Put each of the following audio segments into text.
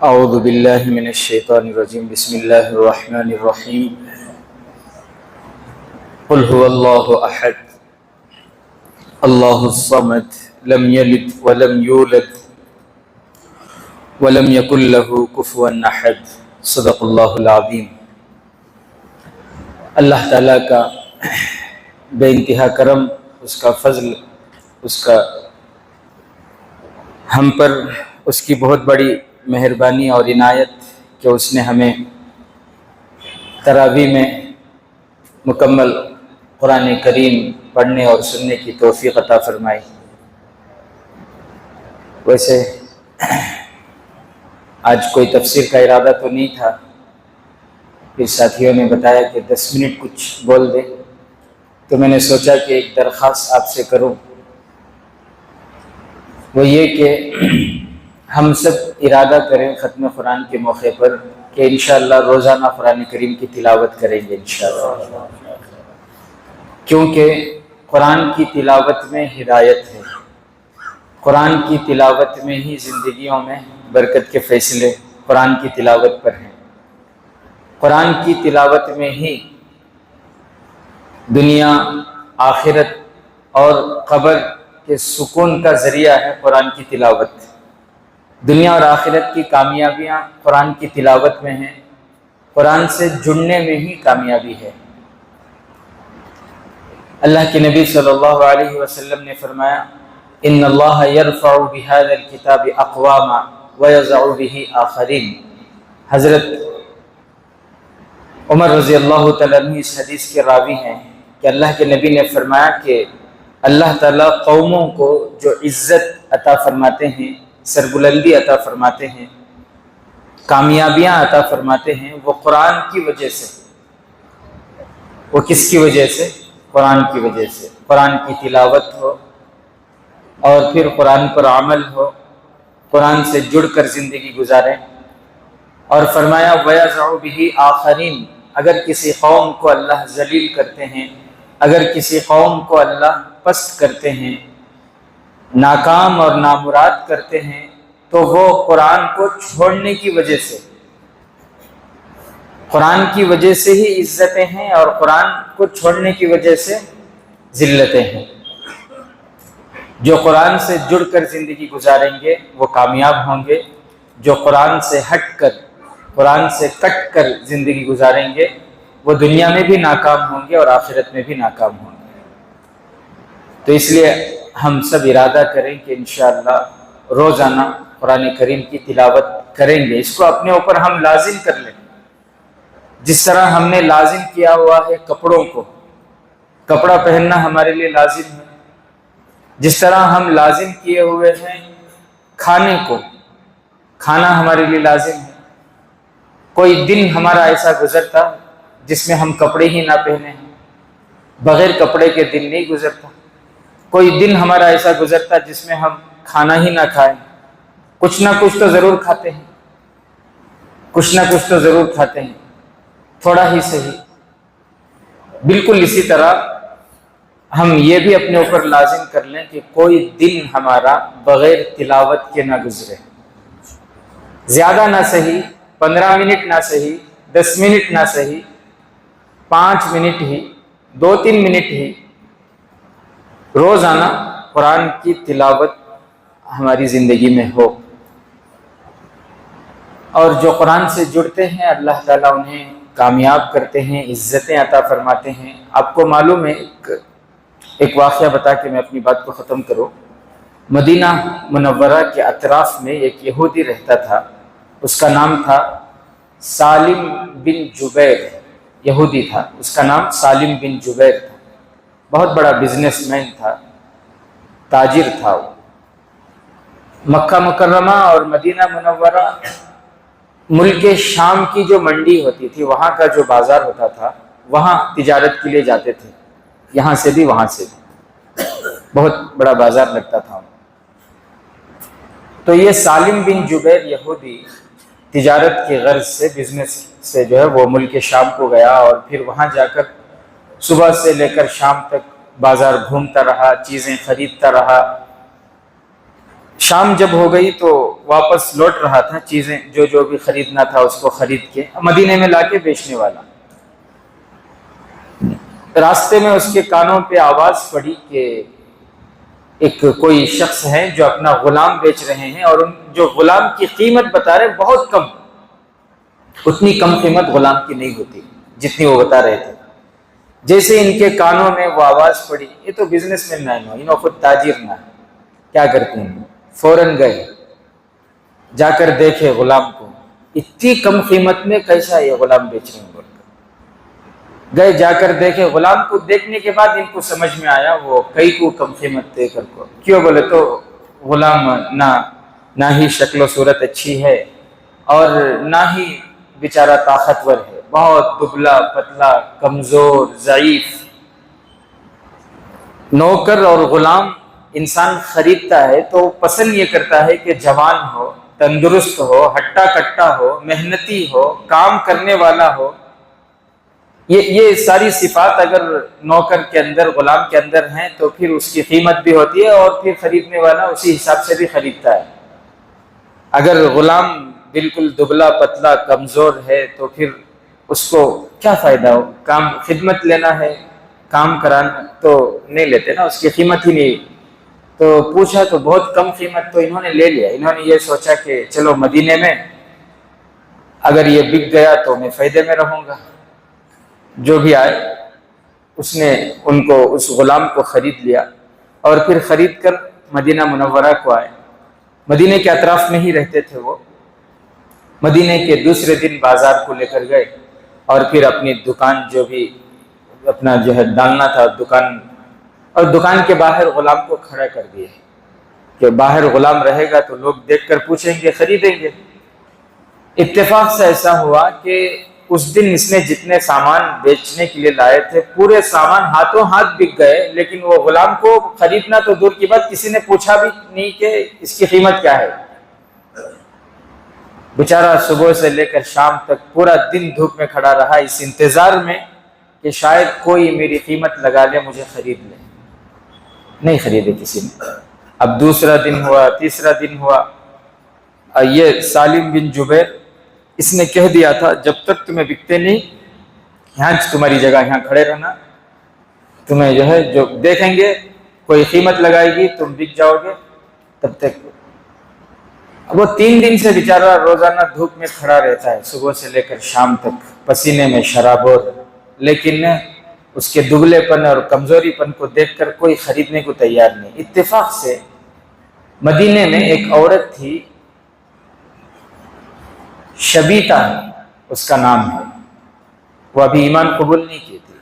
اعوذ باللہ من الشیطان الرجیم بسم اللہ الرحمن الرحیم قل هو اللہ احد اللہ الصمد لم یلد ولم یولد ولم یکن له کفوا احد صدق اللہ العظیم۔ اللہ تعالیٰ کا بے انتہا کرم، اس کا فضل، اس کا ہم پر اس کی بہت بڑی مہربانی اور عنایت کہ اس نے ہمیں تراویح میں مکمل قرآن کریم پڑھنے اور سننے کی توفیق عطا فرمائی۔ ویسے آج کوئی تفسیر کا ارادہ تو نہیں تھا، پھر ساتھیوں نے بتایا کہ 10 منٹ کچھ بول دے، تو میں نے سوچا کہ ایک درخواست آپ سے کروں، وہ یہ کہ ہم سب ارادہ کریں ختم قرآن کے موقع پر کہ انشاءاللہ روزانہ قرآن کریم کی تلاوت کریں گے انشاءاللہ، کیونکہ قرآن کی تلاوت میں ہدایت ہے، قرآن کی تلاوت میں ہی زندگیوں میں برکت کے فیصلے قرآن کی تلاوت پر ہیں، قرآن کی تلاوت میں ہی دنیا، آخرت اور قبر کے سکون کا ذریعہ ہے قرآن کی تلاوت۔ دنیا اور آخرت کی کامیابیاں قرآن کی تلاوت میں ہیں، قرآن سے جڑنے میں ہی کامیابی ہے۔ اللہ کے نبی صلی اللہ علیہ وسلم نے فرمایا ان اللہ یرفع بہذا الکتاب اقواما ویضع بہ آخرین۔ حضرت عمر رضی اللہ تعالیٰ عنہ اس حدیث کے راوی ہیں کہ اللہ کے نبی نے فرمایا کہ اللہ تعالیٰ قوموں کو جو عزت عطا فرماتے ہیں، سربلندی عطا فرماتے ہیں، کامیابیاں عطا فرماتے ہیں، وہ قرآن کی وجہ سے۔ وہ کس کی وجہ سے؟ قرآن کی وجہ سے۔ قرآن کی تلاوت ہو اور پھر قرآن پر عمل ہو، قرآن سے جڑ کر زندگی گزاریں۔ اور فرمایا وَيَضَعُ بِهِ آخَرِينَ، اگر کسی قوم کو اللہ ذلیل کرتے ہیں، اگر کسی قوم کو اللہ پست کرتے ہیں، ناکام اور نامراد کرتے ہیں، تو وہ قرآن کو چھوڑنے کی وجہ سے، قرآن کی وجہ سے ہی عزتیں ہیں اور قرآن کو چھوڑنے کی وجہ سے ذلتیں ہیں۔ جو قرآن سے جڑ کر زندگی گزاریں گے وہ کامیاب ہوں گے، جو قرآن سے ہٹ کر، قرآن سے کٹ کر زندگی گزاریں گے وہ دنیا میں بھی ناکام ہوں گے اور آخرت میں بھی ناکام ہوں گے۔ تو اس لیے ہم سب ارادہ کریں کہ انشاءاللہ روزانہ قرآن کریم کی تلاوت کریں گے، اس کو اپنے اوپر ہم لازم کر لیں، جس طرح ہم نے لازم کیا ہوا ہے کپڑوں کو، کپڑا پہننا ہمارے لیے لازم ہے، جس طرح ہم لازم کیے ہوئے ہیں کھانے کو، کھانا ہمارے لیے لازم ہے۔ کوئی دن ہمارا ایسا گزرتا جس میں ہم کپڑے ہی نہ پہنے ہیں، بغیر کپڑے کے دن نہیں گزرتا۔ کوئی دن ہمارا ایسا گزرتا جس میں ہم کھانا ہی نہ کھائیں، کچھ نہ کچھ تو ضرور کھاتے ہیں، کچھ نہ کچھ تو ضرور کھاتے ہیں، تھوڑا ہی صحیح۔ بالکل اسی طرح ہم یہ بھی اپنے اوپر لازم کر لیں کہ کوئی دن ہمارا بغیر تلاوت کے نہ گزرے، زیادہ نہ صحیح، 15 منٹ نہ صحیح، 10 منٹ نہ صحیح، 5 منٹ ہی، 2-3 منٹ ہی روزانہ قرآن کی تلاوت ہماری زندگی میں ہو۔ اور جو قرآن سے جڑتے ہیں اللہ تعالیٰ انہیں کامیاب کرتے ہیں، عزتیں عطا فرماتے ہیں۔ آپ کو معلوم ہے، ایک واقعہ بتا کے میں اپنی بات کو ختم کروں۔ مدینہ منورہ کے اطراف میں ایک یہودی رہتا تھا، اس کا نام تھا سالم بن جبیر، یہودی تھا، اس کا نام سالم بن جبیر تھا، بہت بڑا بزنس مین تھا، تاجر تھا وہ۔ مکہ مکرمہ اور مدینہ منورہ، ملک شام کی جو منڈی ہوتی تھی، وہاں کا جو بازار ہوتا تھا، وہاں تجارت کے لیے جاتے تھے، یہاں سے بھی وہاں سے بھی، بہت بڑا بازار لگتا تھا۔ تو یہ سالم بن جبیر یہودی تجارت کی غرض سے، بزنس سے جو ہے وہ ملک شام کو گیا اور پھر وہاں جا کر صبح سے لے کر شام تک بازار گھومتا رہا، چیزیں خریدتا رہا۔ شام جب ہو گئی تو واپس لوٹ رہا تھا، چیزیں جو بھی خریدنا تھا اس کو خرید کے مدینے میں لا کے بیچنے والا۔ راستے میں اس کے کانوں پہ آواز پڑی کہ ایک کوئی شخص ہے جو اپنا غلام بیچ رہے ہیں، اور ان جو غلام کی قیمت بتا رہے بہت کم، اتنی کم قیمت غلام کی نہیں ہوتی جتنی وہ بتا رہے تھے۔ جیسے ان کے کانوں میں وہ آواز پڑی، یہ تو بزنس مین نہ انہوں خود تاجر نہ، کیا کرتے ہیں، فوراً گئے، جا کر دیکھے غلام کو، اتنی کم قیمت میں کیسا یہ غلام بیچ رہے ہیں بول کر گئے، جا کر دیکھے غلام کو۔ دیکھنے کے بعد ان کو سمجھ میں آیا وہ کئی کو کم قیمت دے کر کو، کیوں بولے تو غلام نہ ہی شکل و صورت اچھی ہے اور نہ ہی بیچارہ طاقتور ہے، بہت دبلا پتلا کمزور ضعیف۔ نوکر اور غلام انسان خریدتا ہے تو پسند یہ کرتا ہے کہ جوان ہو، تندرست ہو، ہٹا کٹا ہو، محنتی ہو، کام کرنے والا ہو۔ یہ ساری صفات اگر نوکر کے اندر، غلام کے اندر ہیں تو پھر اس کی قیمت بھی ہوتی ہے اور پھر خریدنے والا اسی حساب سے بھی خریدتا ہے۔ اگر غلام بالکل دبلا پتلا کمزور ہے تو پھر اس کو کیا فائدہ ہو، کام خدمت لینا ہے، کام کرانا تو نہیں لیتے نا، اس کی قیمت ہی نہیں۔ تو پوچھا تو بہت کم قیمت، تو انہوں نے لے لیا۔ انہوں نے یہ سوچا کہ چلو مدینے میں اگر یہ بک گیا تو میں فائدے میں رہوں گا۔ جو بھی آئے اس نے اس غلام کو خرید لیا اور پھر خرید کر مدینہ منورہ کو آئے۔ مدینے کے اطراف میں ہی رہتے تھے وہ۔ مدینے کے دوسرے دن بازار کو لے کر گئے اور پھر اپنی دکان جو بھی اپنا جو ہے ڈالنا تھا دکان، اور دکان کے باہر غلام کو کھڑا کر دیے کہ باہر غلام رہے گا تو لوگ دیکھ کر پوچھیں گے، خریدیں گے۔ اتفاق سے ایسا ہوا کہ اس دن اس نے جتنے سامان بیچنے کے لیے لائے تھے پورے سامان ہاتھوں ہاتھ بک گئے، لیکن وہ غلام کو خریدنا تو دور کی بات، کسی نے پوچھا بھی نہیں کہ اس کی قیمت کیا ہے۔ بیچارہ صبح سے لے کر شام تک پورا دن دھوپ میں کھڑا رہا اس انتظار میں کہ شاید کوئی میری قیمت لگا لے، مجھے خرید لے۔ نہیں خریدے کسی نے۔ اب دوسرا دن ہوا، تیسرا دن ہوا، یہ سالم بن جبیر اس نے کہہ دیا تھا جب تک تمہیں بکتے نہیں یہاں تمہاری جگہ یہاں کھڑے رہنا، تمہیں جو ہے جو دیکھیں گے کوئی قیمت لگائے گی تم بک جاؤ گے تب تک۔ وہ 3 دن سے بیچارہ روزانہ دھوپ میں کھڑا رہتا ہے صبح سے لے کر شام تک، پسینے میں شرابور، لیکن اس کے دبلے پن اور کمزوری پن کو دیکھ کر کوئی خریدنے کو تیار نہیں۔ اتفاق سے مدینے میں ایک عورت تھی، شبیتا اس کا نام ہے، وہ ابھی ایمان قبول نہیں کی تھی،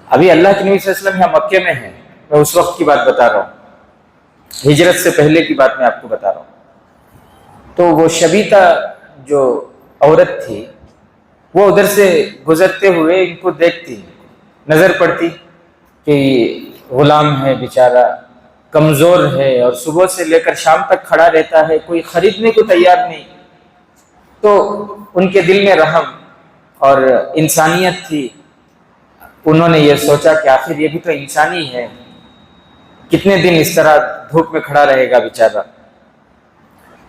ابھی اللہ کے نبی صلی اللہ علیہ وسلم یہاں مکے میں ہیں، میں اس وقت کی بات بتا رہا ہوں، ہجرت سے پہلے کی بات میں آپ کو بتا رہا ہوں۔ تو وہ شبیتا جو عورت تھی وہ ادھر سے گزرتے ہوئے ان کو دیکھتی، نظر پڑتی کہ غلام ہے بیچارہ، کمزور ہے اور صبح سے لے کر شام تک کھڑا رہتا ہے، کوئی خریدنے کو تیار نہیں۔ تو ان کے دل میں رحم اور انسانیت تھی، انہوں نے یہ سوچا کہ آخر یہ بھی تو انسانی ہے، کتنے دن اس طرح دھوپ میں کھڑا رہے گا بیچارہ۔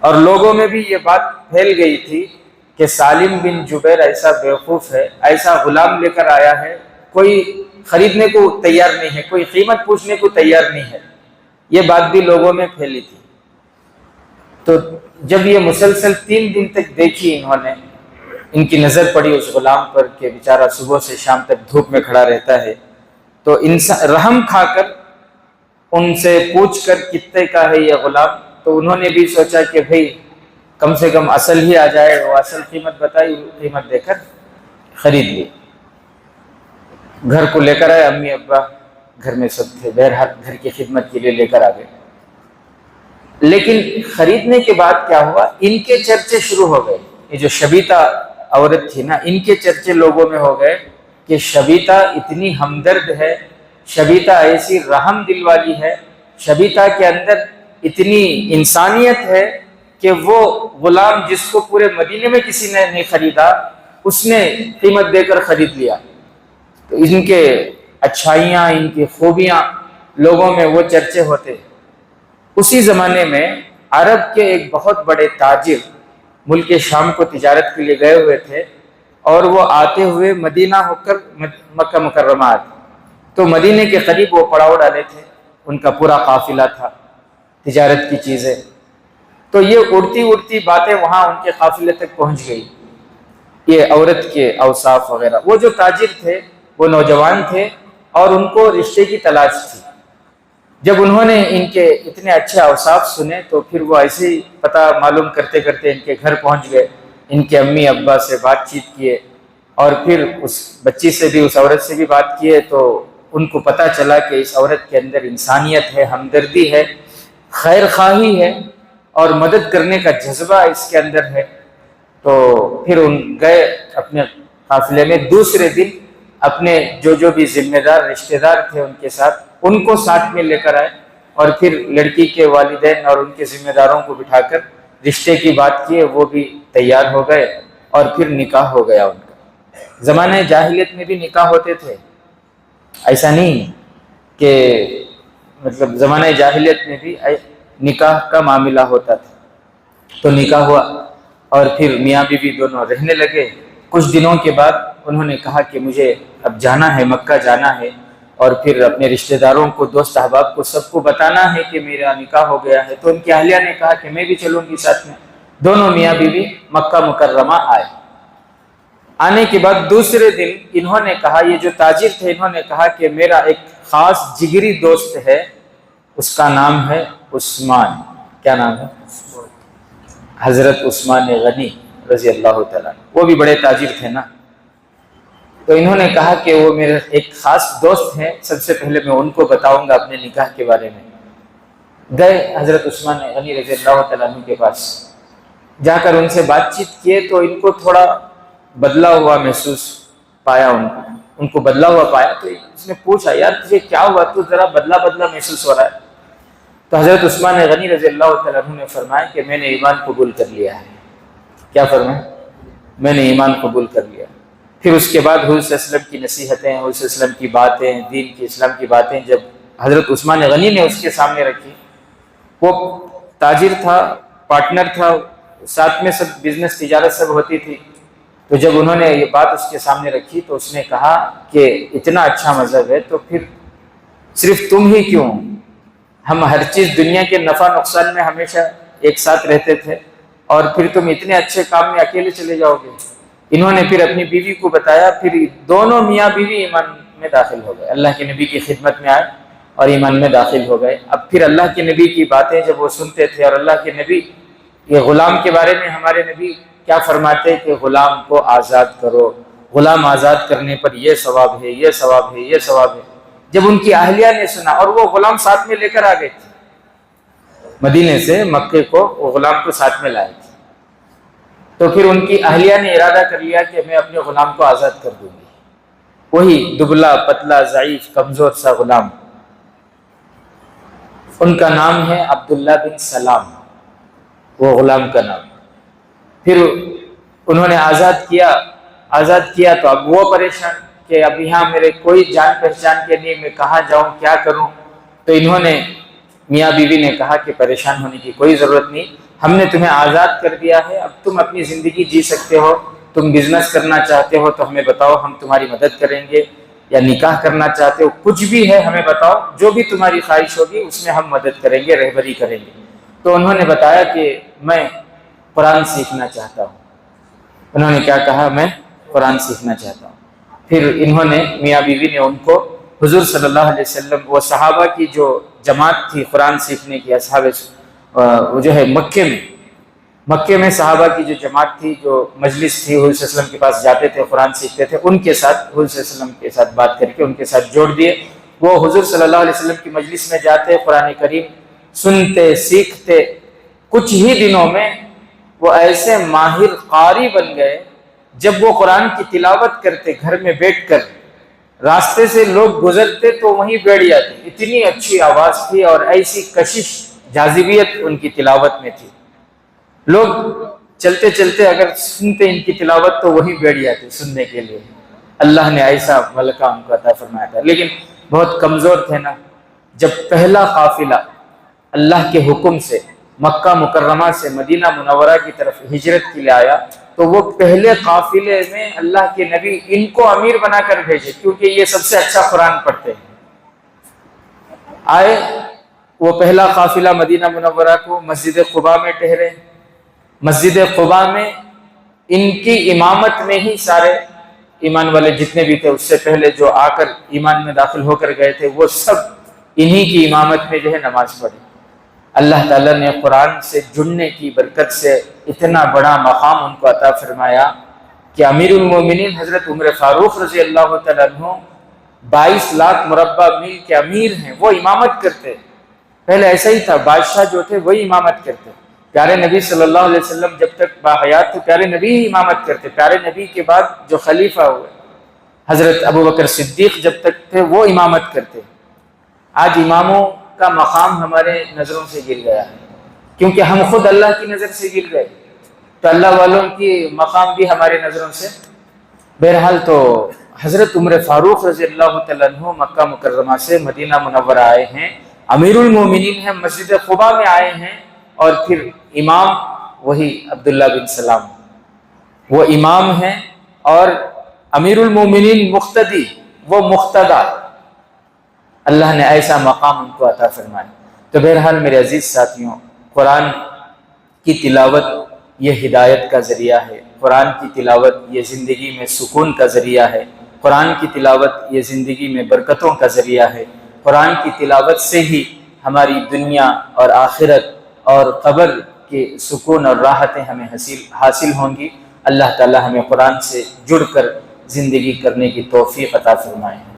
اور لوگوں میں بھی یہ بات پھیل گئی تھی کہ سالم بن جبیر ایسا بیوقوف ہے، ایسا غلام لے کر آیا ہے، کوئی خریدنے کو تیار نہیں ہے، کوئی قیمت پوچھنے کو تیار نہیں ہے، یہ بات بھی لوگوں میں پھیلی تھی۔ تو جب یہ مسلسل 3 دن تک دیکھی انہوں نے، ان کی نظر پڑی اس غلام پر کہ بیچارہ صبح سے شام تک دھوپ میں کھڑا رہتا ہے، تو رحم کھا کر ان سے پوچھ کر کتنے کا ہے یہ غلام، تو انہوں نے بھی سوچا کہ بھئی کم سے کم اصل ہی آ جائے، وہ اصل قیمت بتائی، قیمت دے کر خرید لی۔ گھر کو لے کر آئے، امی ابا گھر میں سب تھے، بہرحال گھر کی خدمت کے لیے لے کر آ گئے۔ لیکن خریدنے کے بعد کیا ہوا، ان کے چرچے شروع ہو گئے، یہ جو شبیتا عورت تھی نا، ان کے چرچے لوگوں میں ہو گئے کہ شبیتا اتنی ہمدرد ہے، شبیتا ایسی رحم دل والی ہے، شبیتا کے اندر اتنی انسانیت ہے کہ وہ غلام جس کو پورے مدینے میں کسی نے نہیں خریدا، اس نے قیمت دے کر خرید لیا۔ تو ان کے اچھائیاں، ان کی خوبیاں لوگوں میں وہ چرچے ہوتے۔ اسی زمانے میں عرب کے ایک بہت بڑے تاجر ملک شام کو تجارت کے لیے گئے ہوئے تھے، اور وہ آتے ہوئے مدینہ ہو کر مکہ مکرمہ آتے، تو مدینے کے قریب وہ پڑاؤ ڈالے تھے، ان کا پورا قافلہ تھا، تجارت کی چیزیں، تو یہ اڑتی اڑتی باتیں وہاں ان کے قافلے تک پہنچ گئی، یہ عورت کے اوصاف وغیرہ۔ وہ جو تاجر تھے وہ نوجوان تھے اور ان کو رشتے کی تلاش تھی۔ جب انہوں نے ان کے اتنے اچھے اوصاف سنے تو پھر وہ ایسے ہی پتہ معلوم کرتے کرتے ان کے گھر پہنچ گئے، ان کے امی ابا سے بات چیت کیے، اور پھر اس بچی سے بھی، اس عورت سے بھی بات کیے، تو ان کو پتہ چلا کہ اس عورت کے اندر انسانیت ہے، ہمدردی ہے، خیر خواہی ہے، اور مدد کرنے کا جذبہ اس کے اندر ہے۔ تو پھر ان گئے اپنے قافلے میں، دوسرے دن اپنے جو بھی ذمہ دار رشتہ دار تھے ان کے ساتھ، ان کو ساتھ میں لے کر آئے، اور پھر لڑکی کے والدین اور ان کے ذمہ داروں کو بٹھا کر رشتے کی بات کیے، وہ بھی تیار ہو گئے، اور پھر نکاح ہو گیا ان کا۔ زمانہ جاہلیت میں بھی نکاح ہوتے تھے، ایسا نہیں کہ مطلب زمانہ جاہلیت میں بھی نکاح کا معاملہ ہوتا تھا۔ تو نکاح ہوا اور پھر میاں بیوی دونوں رہنے لگے۔ کچھ دنوں کے بعد انہوں نے کہا کہ مجھے اب جانا ہے، مکہ جانا ہے، اور پھر اپنے رشتہ داروں کو، دوست احباب کو، سب کو بتانا ہے کہ میرا نکاح ہو گیا ہے۔ تو ان کی اہلیہ نے کہا کہ میں بھی چلوں گی ساتھ میں۔ دونوں میاں بیوی مکہ مکرمہ آئے۔ آنے کے بعد دوسرے دن انہوں نے کہا، یہ جو تاجر تھے انہوں نے کہا کہ میرا ایک خاص جگری دوست ہے، اس کا نام ہے عثمان۔ کیا نام ہے؟ حضرت عثمان غنی رضی اللہ تعالیٰ، وہ بھی بڑے تاجر تھے نا۔ تو انہوں نے کہا کہ وہ میرے ایک خاص دوست ہیں، سب سے پہلے میں ان کو بتاؤں گا اپنے نکاح کے بارے میں۔ گئے حضرت عثمان غنی رضی اللہ تعالیٰ عنہ کے پاس، جا کر ان سے بات چیت کیے تو ان کو تھوڑا بدلا ہوا محسوس پایا، ان کو بدلا ہوا پایا۔ تو اس نے پوچھا، یار تجھے کیا ہوا، تو ذرا بدلا بدلا محسوس ہو رہا ہے؟ تو حضرت عثمان غنی رضی اللہ تعالیٰ عنہ نے فرمایا کہ میں نے ایمان قبول کر لیا ہے۔ کیا فرمایا؟ میں نے ایمان قبول کر لیا۔ پھر اس کے بعد حضور صلی اللہ علیہ وسلم کی نصیحتیں، حضور صلی اللہ علیہ وسلم کی باتیں، دین کی، اسلام کی باتیں جب حضرت عثمان غنی نے اس کے سامنے رکھی، وہ تاجر تھا، پارٹنر تھا، ساتھ میں سب بزنس تجارت سب ہوتی تھی، تو جب انہوں نے یہ بات اس کے سامنے رکھی تو اس نے کہا کہ اتنا اچھا مذہب ہے تو پھر صرف تم ہی کیوں؟ ہم ہر چیز دنیا کے نفع نقصان میں ہمیشہ ایک ساتھ رہتے تھے، اور پھر تم اتنے اچھے کام میں اکیلے چلے جاؤ گے؟ انہوں نے پھر اپنی بیوی کو بتایا، پھر دونوں میاں بیوی ایمان میں داخل ہو گئے، اللہ کے نبی کی خدمت میں آئے اور ایمان میں داخل ہو گئے۔ اب پھر اللہ کے نبی کی باتیں جب وہ سنتے تھے، اور اللہ کے نبی، یہ غلام کے بارے میں ہمارے نبی کیا فرماتے کہ غلام کو آزاد کرو، غلام آزاد کرنے پر یہ ثواب ہے، یہ ثواب ہے، یہ ثواب ہے۔ جب ان کی اہلیہ نے سنا، اور وہ غلام ساتھ میں لے کر آ گئے تھے مدینے سے مکے کو، وہ غلام کو ساتھ میں لائے تھے، تو پھر ان کی اہلیہ نے ارادہ کر لیا کہ میں اپنے غلام کو آزاد کر دوں گی۔ وہی دبلا پتلا ضعیف کمزور سا غلام، ان کا نام ہے عبداللہ بن سلام، وہ غلام کا نام۔ پھر انہوں نے آزاد کیا تو اب وہ پریشان کہ اب یہاں میرے کوئی جان پہچان کے نہیں، میں کہاں جاؤں، کیا کروں؟ تو انہوں نے، میاں بیوی نے کہا کہ پریشان ہونے کی کوئی ضرورت نہیں، ہم نے تمہیں آزاد کر دیا ہے، اب تم اپنی زندگی جی سکتے ہو، تم بزنس کرنا چاہتے ہو تو ہمیں بتاؤ، ہم تمہاری مدد کریں گے، یا نکاح کرنا چاہتے ہو، کچھ بھی ہے ہمیں بتاؤ، جو بھی تمہاری خواہش ہوگی اس میں ہم مدد کریں گے، رہبری کریں گے۔ تو انہوں نے بتایا کہ میں قرآن سیکھنا چاہتا ہوں۔ انہوں نے کیا کہا؟ میں قرآن سیکھنا چاہتا ہوں۔ پھر انہوں نے، میاں بیوی نے ان کو حضور صلی اللہ علیہ وسلم، وہ صحابہ کی جو جماعت تھی قرآن سیکھنے کی، اصحاب وہ جو ہے مکے میں صحابہ کی جو جماعت تھی، جو مجلس تھی، حضور صلی اللہ علیہ وسلم کے پاس جاتے تھے، قرآن سیکھتے تھے، ان کے ساتھ حضور صلی اللہ علیہ وسلم کے ساتھ بات کر کے ان کے ساتھ جوڑ دیے۔ وہ حضور صلی اللہ علیہ وسلم کی مجلس میں جاتے، قرآن کریم سنتے، سیکھتے، کچھ ہی دنوں میں وہ ایسے ماہر قاری بن گئے، جب وہ قرآن کی تلاوت کرتے گھر میں بیٹھ کر، راستے سے لوگ گزرتے تو وہیں بیٹھ جاتے، اتنی اچھی آواز تھی اور ایسی کشش جاذبیت ان کی تلاوت میں تھی، لوگ چلتے چلتے اگر سنتے ان کی تلاوت تو وہیں بیٹھ جاتے سننے کے لیے۔ اللہ نے ایسا ملکہ ان کو عطا فرمایا تھا، لیکن بہت کمزور تھے نا۔ جب پہلا قافلہ اللہ کے حکم سے مکہ مکرمہ سے مدینہ منورہ کی طرف ہجرت کے لیے آیا تو وہ پہلے قافلے میں اللہ کے نبی ان کو امیر بنا کر بھیجے، کیونکہ یہ سب سے اچھا قرآن پڑھتے ہیں۔ آئے وہ پہلا قافلہ مدینہ منورہ کو مسجد قباء میں ٹھہرے۔ مسجد قباء میں ان کی امامت میں ہی سارے ایمان والے جتنے بھی تھے اس سے پہلے جو آ کر ایمان میں داخل ہو کر گئے تھے وہ سب انہی کی امامت میں جو ہے نماز پڑھی۔ اللہ تعالیٰ نے قرآن سے جڑنے کی برکت سے اتنا بڑا مقام ان کو عطا فرمایا کہ امیر المومنین حضرت عمر فاروق رضی اللہ تعالیٰ عنہ 22 لاکھ مربع میل کے امیر ہیں، وہ امامت کرتے۔ پہلے ایسا ہی تھا، بادشاہ جو تھے وہی امامت کرتے۔ پیارے نبی صلی اللہ علیہ وسلم جب تک باحیات تھے پیارے نبی ہی امامت کرتے۔ پیارے نبی کے بعد جو خلیفہ ہوئے حضرت ابو بکر صدیق جب تک تھے وہ امامت کرتے۔ آج اماموں کا مقام ہمارے نظروں سے گر گیا ہے، کیونکہ ہم خود اللہ کی نظر سے گر گئے، تو اللہ والوں کی مقام بھی ہمارے نظروں سے۔ بہرحال تو حضرت عمر فاروق رضی اللہ تعالیٰ عنہ مکہ مکرمہ سے مدینہ منورہ آئے ہیں، امیر المومنین ہیں، مسجد قباء میں آئے ہیں، اور پھر امام وہی عبداللہ بن سلام وہ امام ہیں، اور امیر المومنین مقتدی وہ مقتدی۔ اللہ نے ایسا مقام ان کو عطا فرمایا۔ تو بہرحال میرے عزیز ساتھیوں، قرآن کی تلاوت یہ ہدایت کا ذریعہ ہے، قرآن کی تلاوت یہ زندگی میں سکون کا ذریعہ ہے، قرآن کی تلاوت یہ زندگی میں برکتوں کا ذریعہ ہے۔ قرآن کی تلاوت سے ہی ہماری دنیا اور آخرت اور قبر کے سکون اور راحتیں ہمیں حاصل ہوں گی۔ اللہ تعالی ہمیں قرآن سے جڑ کر زندگی کرنے کی توفیق عطا فرمائے۔